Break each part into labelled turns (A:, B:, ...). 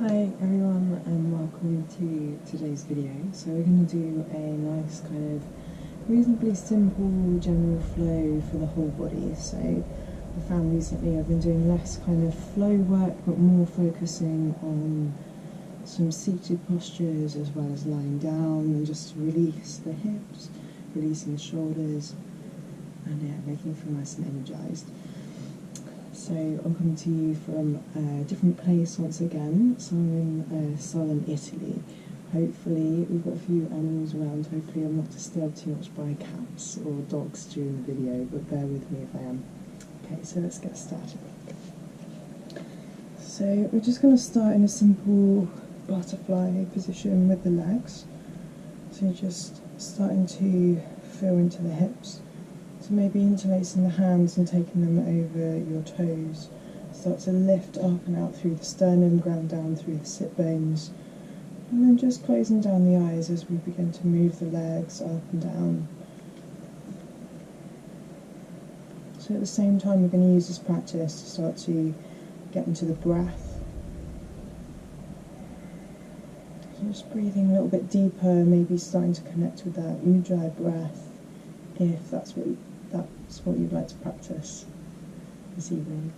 A: Hi everyone and welcome to today's video. So we're going to do a nice kind of reasonably simple general flow for the whole body. So I found recently I've been doing less kind of flow work but more focusing on some seated postures as well as lying down and just release the hips, releasing the shoulders and making you feel nice and energized. So I'm coming to you from a different place once again. So I'm in southern Italy. Hopefully we've got a few animals around. Hopefully I'm not disturbed too much by cats or dogs during the video, but bear with me if I am. Okay, so let's get started. So we're just going to start in a simple butterfly position with the legs. So you're just starting to feel into the hips. So maybe interlacing the hands and taking them over your toes. Start to lift up and out through the sternum, ground down through the sit bones. And then just closing down the eyes as we begin to move the legs up and down. So at the same time we're going to use this practice to start to get into the breath. So just breathing a little bit deeper, maybe starting to connect with that ujjayi breath if that's what you'd like to practice this evening.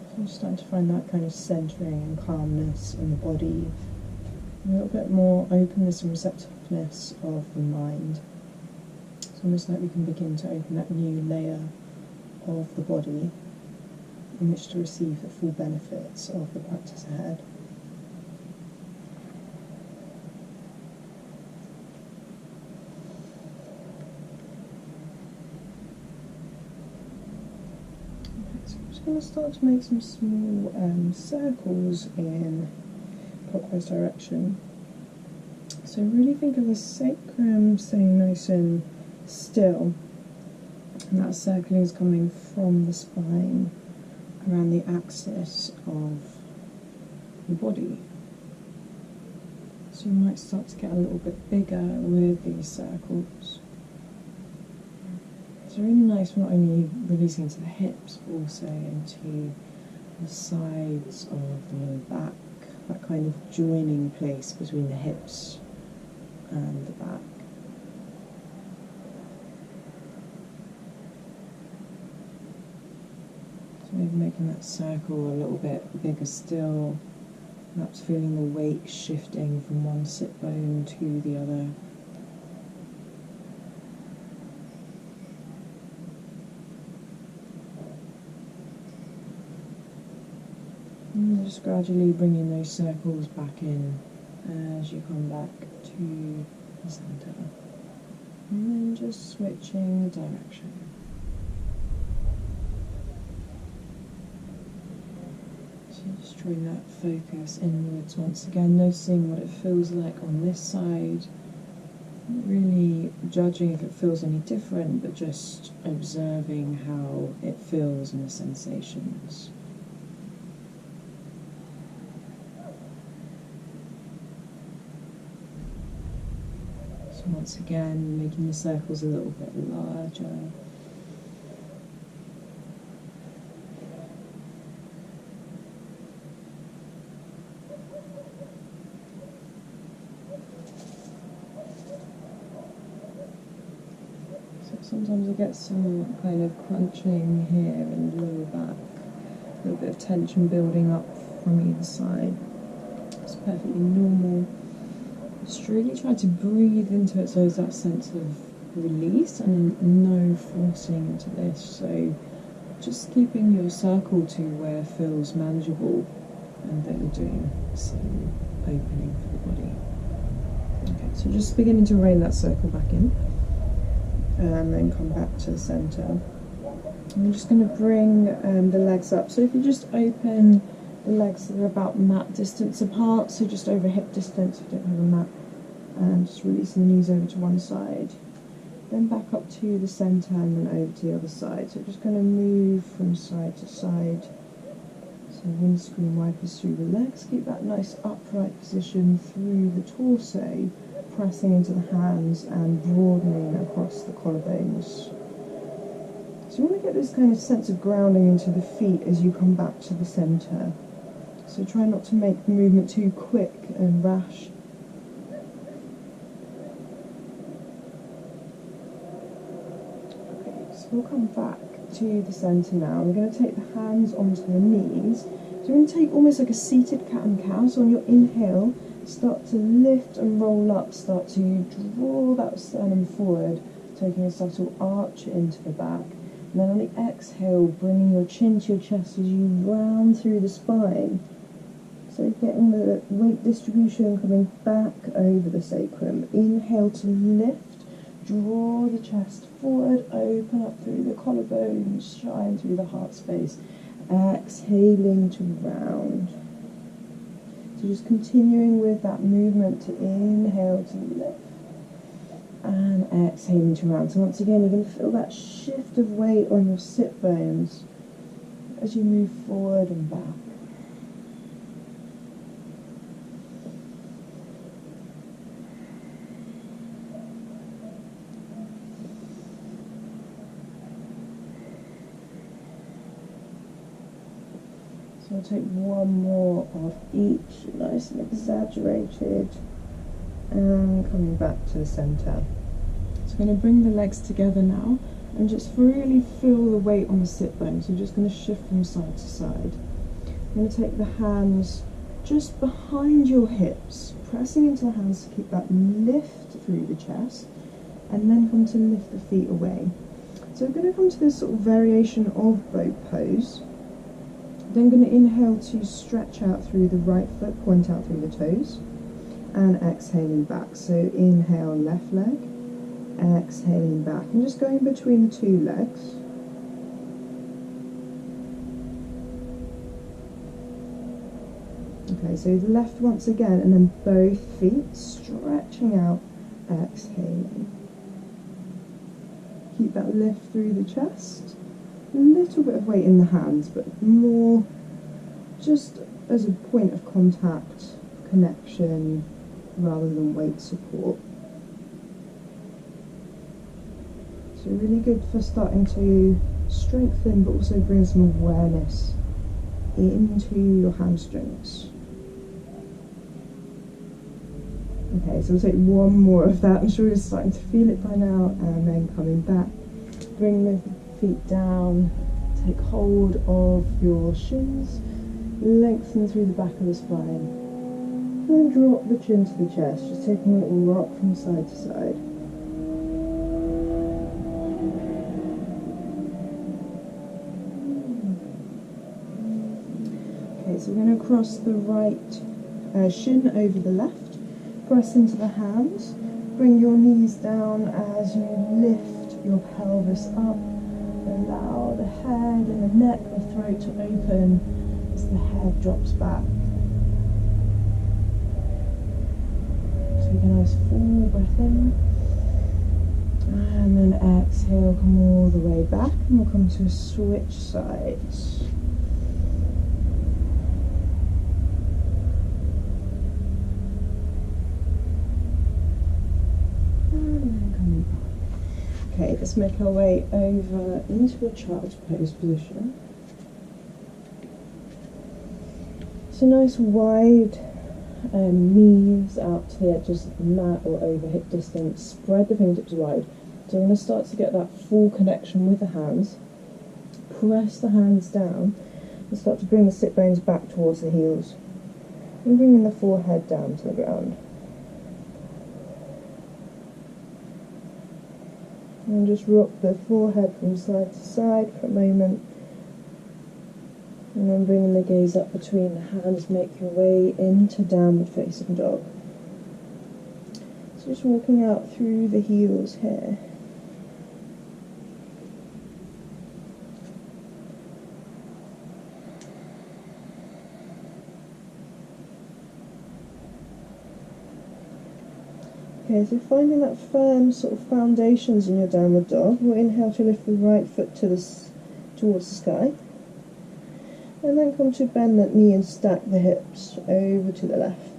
A: So I'm starting to find that kind of centering and calmness in the body, a little bit more openness and receptiveness of the mind. It's almost like we can begin to open that new layer of the body in which to receive the full benefits of the practice ahead. I'm going to start to make some small circles in clockwise direction. So really think of the sacrum staying nice and still, and that circling is coming from the spine around the axis of the body. So you might start to get a little bit bigger with these circles. It's really nice for not only releasing into the hips, but also into the sides of the lower back, that kind of joining place between the hips and the back. So maybe making that circle a little bit bigger still, perhaps feeling the weight shifting from one sit bone to the other. And just gradually bringing those circles back in as you come back to the centre. And then just switching the direction. So just drawing that focus inwards once again, noticing what it feels like on this side. Not really judging if it feels any different, but just observing how it feels and the sensations. Once again, making the circles a little bit larger. So sometimes I get some kind of crunching here in the lower back, a little bit of tension building up from either side. It's perfectly normal. Just really try to breathe into it so there's that sense of release and no forcing into this. So just keeping your circle to where it feels manageable and then doing some opening for the body. Okay, so just beginning to rein that circle back in and then come back to the centre. I'm just going to bring the legs up. So if you just open the legs that are about mat distance apart, so just over hip distance if you don't have a mat, and just releasing the knees over to one side, then back up to the centre and then over to the other side. So just going to move from side to side. So windscreen wipers through the legs, keep that nice upright position through the torso, pressing into the hands and broadening across the collarbones. So you want to get this kind of sense of grounding into the feet as you come back to the centre. So try not to make the movement too quick and rash. Okay, so we'll come back to the centre now. We're going to take the hands onto the knees. So you're going to take almost like a seated cat and cow. So on your inhale, start to lift and roll up, start to draw that sternum forward, taking a subtle arch into the back. And then on the exhale, bringing your chin to your chest as you round through the spine. So getting the weight distribution coming back over the sacrum. Inhale to lift, draw the chest forward, open up through the collarbones, shine through the heart space. Exhaling to round. So just continuing with that movement to inhale to lift and exhaling to round. So once again, you're going to feel that shift of weight on your sit bones as you move forward and back. So I'll take one more of each, nice and exaggerated, and coming back to the centre. So I'm going to bring the legs together now and just really feel the weight on the sit bones. So I'm just going to shift from side to side. I'm going to take the hands just behind your hips, pressing into the hands to keep that lift through the chest, and then come to lift the feet away. So we're going to come to this sort of variation of boat pose. Then going to inhale to stretch out through the right foot, point out through the toes, and exhaling back. So inhale left leg, exhaling back, and just going between the two legs. Okay, so left once again, and then both feet stretching out, exhaling. Keep that lift through the chest. A little bit of weight in the hands, but more just as a point of contact, connection, rather than weight support. So really good for starting to strengthen, but also bring some awareness into your hamstrings. Okay, so we'll take one more of that. I'm sure you're starting to feel it by now, and then coming back. Bring the feet down, take hold of your shins, lengthen through the back of the spine, and then drop the chin to the chest, just taking a little rock from side to side. Okay, so we're going to cross the right shin over the left, press into the hands, bring your knees down as you lift your pelvis up. Allow the head and the neck, the throat to open as the head drops back. So we can nice full breath in, and then exhale, come all the way back, and we'll come to a switch sides. And then coming back. Okay, let's make our way over into a child's pose position. So nice wide knees out to the edges of the mat or over hip distance. Spread the fingertips wide. So we're going to start to get that full connection with the hands. Press the hands down and start to bring the sit bones back towards the heels. And bringing the forehead down to the ground. And just rock the forehead from side to side for a moment. And then bringing the gaze up between the hands, make your way into downward facing dog. So just walking out through the heels here. Okay, so finding that firm sort of foundations in your downward dog, we'll inhale to lift the right foot towards the sky. And then come to bend that knee and stack the hips over to the left.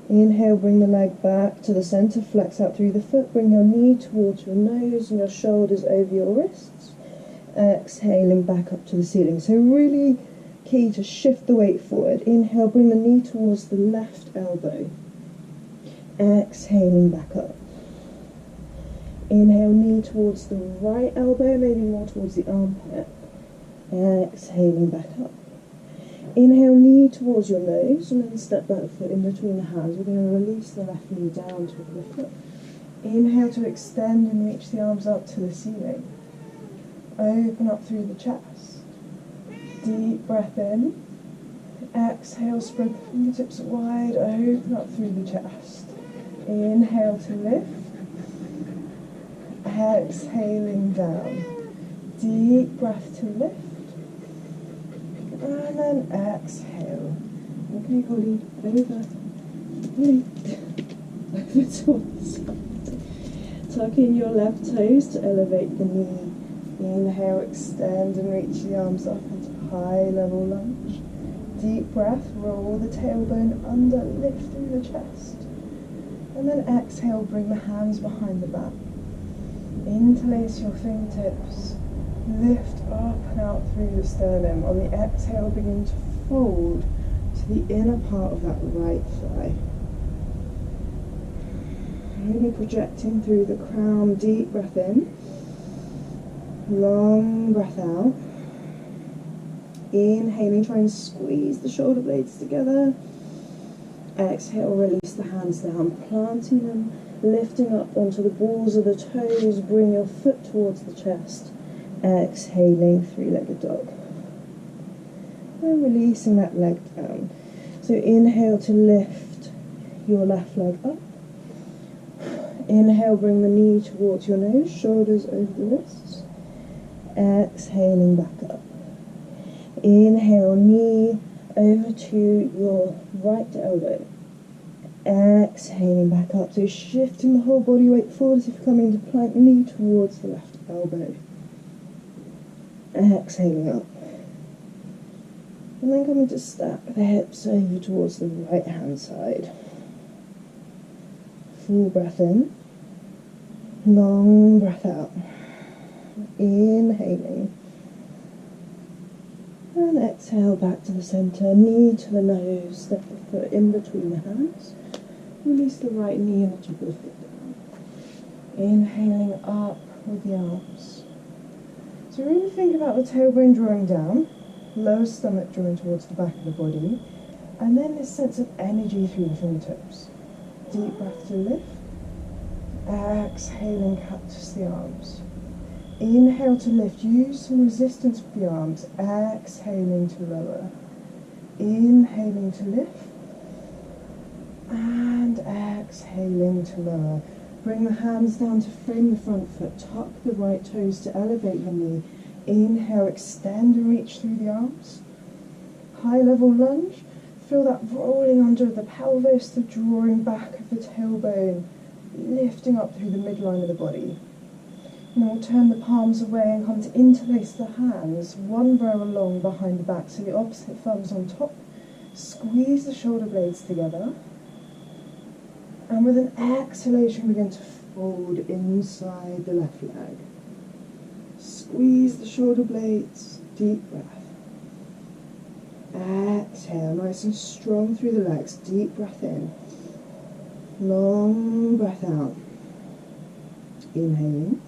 A: Inhale, bring the leg back to the centre, flex out through the foot, bring your knee towards your nose and your shoulders over your wrists. Exhaling back up to the ceiling. So really key to shift the weight forward. Inhale, bring the knee towards the left elbow. Exhaling back up. Inhale, knee towards the right elbow, maybe more towards the armpit. Exhaling back up. Inhale, knee towards your nose, and then step that foot in between the hands. We're going to release the left knee down to the foot. Inhale to extend and reach the arms up to the ceiling. Open up through the chest. Deep breath in. Exhale, spread the fingertips wide, open up through the chest. Inhale to lift. Exhaling down. Deep breath to lift. And then exhale. Okay, Holly, over. Holly. Over towards. Tuck in your left toes to elevate the knee. Inhale, extend and reach the arms up into high level lunge. Deep breath, roll the tailbone under, lift through the chest. And then exhale, bring the hands behind the back. Interlace your fingertips. Lift up and out through the sternum. On the exhale, begin to fold to the inner part of that right thigh. Really projecting through the crown. Deep breath in. Long breath out. Inhaling, try and squeeze the shoulder blades together. Exhale, release the hands down, planting them, lifting up onto the balls of the toes. Bring your foot towards the chest. Exhaling, three-legged dog. And releasing that leg down. So inhale to lift your left leg up. Inhale, bring the knee towards your nose, shoulders over the wrists. Exhaling back up. Inhale, knee over to your right elbow. Exhaling back up. So shifting the whole body weight forward as if you come into plank, knee towards the left elbow. Exhaling up. And then coming to stack the hips over towards the right hand side. Full breath in. Long breath out. Inhaling. And exhale back to the centre. Knee to the nose. Step the foot in between the hands. Release the right knee and the top of the foot down. Inhaling up with the arms. So really think about the tailbone drawing down, lower stomach drawing towards the back of the body, and then this sense of energy through the fingertips. Deep breath to lift. Exhaling, cactus the arms. Inhale to lift. Use some resistance with the arms. Exhaling to lower. Inhaling to lift. And exhaling to lower. Bring the hands down to frame the front foot. Tuck the right toes to elevate the knee. Inhale, extend and reach through the arms. High level lunge. Feel that rolling under the pelvis, the drawing back of the tailbone, lifting up through the midline of the body. And then we'll turn the palms away and come to interlace the hands, one row along behind the back, so the opposite thumbs on top. Squeeze the shoulder blades together. And with an exhalation, begin to fold inside the left leg. Squeeze the shoulder blades, deep breath. Exhale, nice and strong through the legs, deep breath in. Long breath out. Inhaling.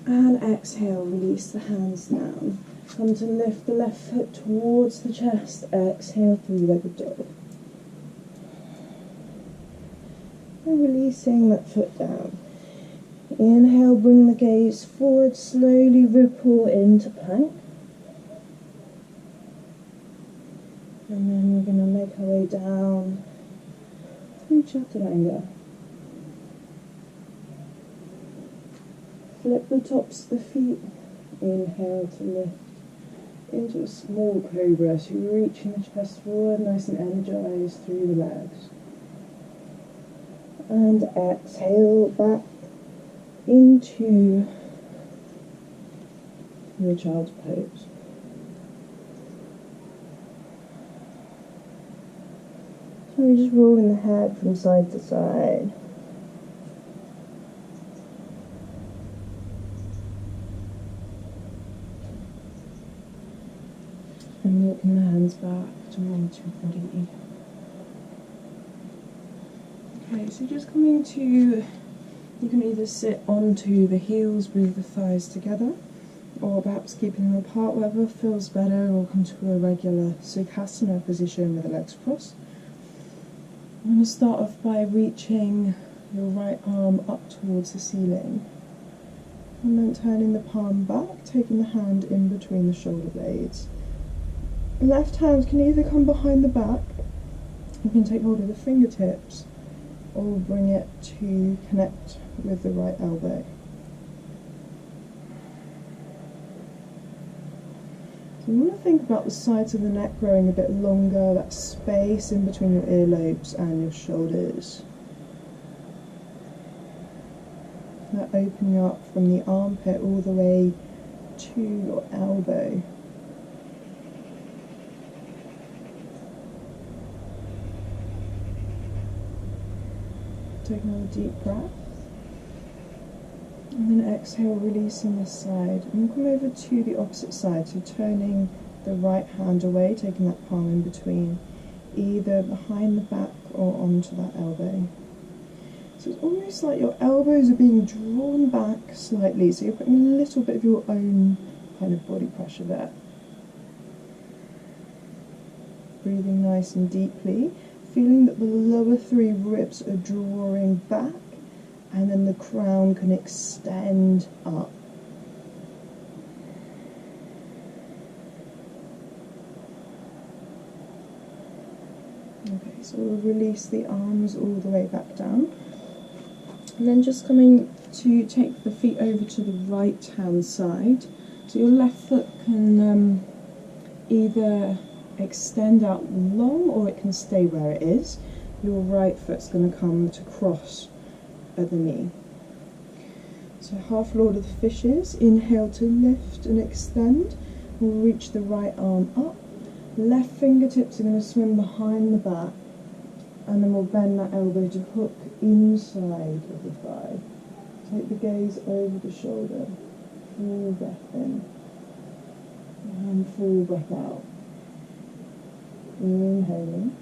A: And exhale, release the hands down. Come to lift the left foot towards the chest. Exhale, three-legged dog. And releasing that foot down. Inhale, bring the gaze forward, slowly ripple into plank. And then we're going to make our way down through chaturanga. Flip the tops of the feet. Inhale to lift into a small cobra. So you're reaching the chest forward, nice and energized through the legs. And exhale back into your child's pose. So we're just rolling the head from side to side. And walking the hands back towards your body. Okay, so just coming to, you can either sit onto the heels with the thighs together, or perhaps keeping them apart, whatever feels better, or come to a regular Sukhasana position with the legs crossed. I'm going to start off by reaching your right arm up towards the ceiling, and then turning the palm back, taking the hand in between the shoulder blades. The left hand can either come behind the back, you can take hold of the fingertips, or bring it to connect with the right elbow. So you want to think about the sides of the neck growing a bit longer, that space in between your earlobes and your shoulders. That opening up from the armpit all the way to your elbow. Take another deep breath. And then exhale, releasing this side. And come over to the opposite side, so turning the right hand away, taking that palm in between, either behind the back or onto that elbow. So it's almost like your elbows are being drawn back slightly, so you're putting a little bit of your own kind of body pressure there. Breathing nice and deeply, feeling that the lower three ribs are drawing back, and then the crown can extend up. Okay, so we'll release the arms all the way back down. And then just coming to take the feet over to the right hand side. So your left foot can either extend out long, or it can stay where it is. Your right foot's going to come to cross at the knee. So half Lord of the Fishes, inhale to lift and extend. We'll reach the right arm up. Left fingertips are going to swim behind the back, and then we'll bend that elbow to hook inside of the thigh. Take the gaze over the shoulder. Full breath in and full breath out. Inhaling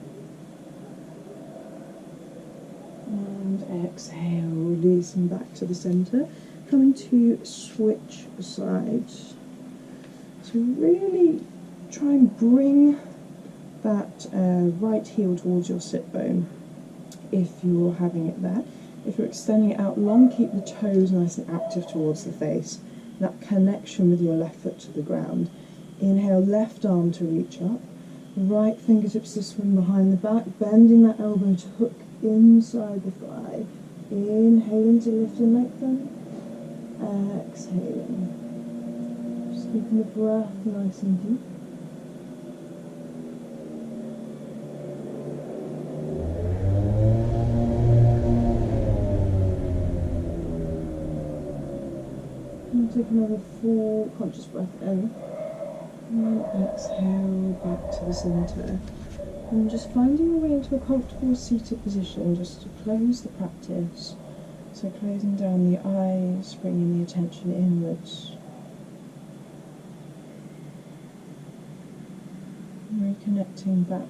A: and exhale, releasing back to the centre. Coming to switch sides. So really try and bring that right heel towards your sit bone if you're having it there. If you're extending it out long, keep the toes nice and active towards the face. That connection with your left foot to the ground. Inhale, left arm to reach up. Right fingertips to swing behind the back, bending that elbow to hook inside the thigh. Inhaling to lift and lengthen. Exhaling. Just keeping the breath nice and deep. And take another full conscious breath in. And exhale back to the centre. And just finding your way into a comfortable seated position just to close the practice. So closing down the eyes, bringing the attention inwards. Reconnecting back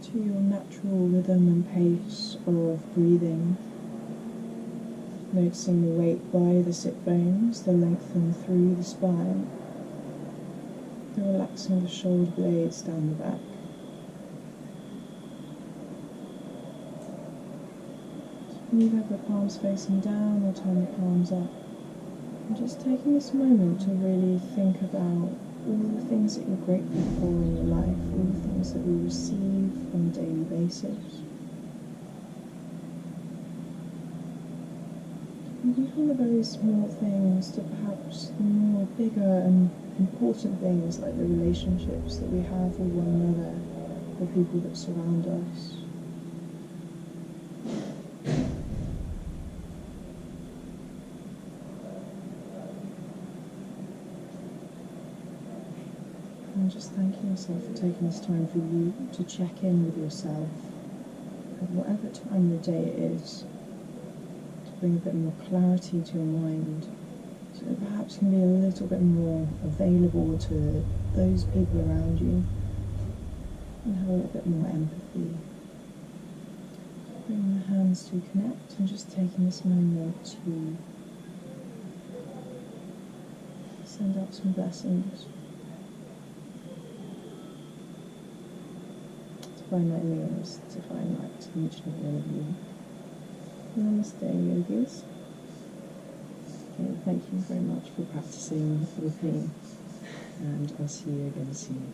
A: to your natural rhythm and pace of breathing. Noticing the weight by the sit bones, the lengthen through the spine. The relaxing of the shoulder blades down the back. Either have the palms facing down or turn the palms up. And just taking this moment to really think about all the things that you're grateful for in your life, all the things that we receive on a daily basis. And even the very small things to perhaps the more bigger and important things like the relationships that we have with one another, the people that surround us. And just thanking yourself for taking this time for you to check in with yourself at whatever time of the day it is, to bring a bit more clarity to your mind, to So perhaps you can be a little bit more available to those people around you and have a little bit more empathy. Bring the hands to connect and just taking this moment to send out some blessings. Divine light means divine light to each and every one of you. Namaste, yogis. Okay, thank you very much for practicing with me, and I'll see you again soon.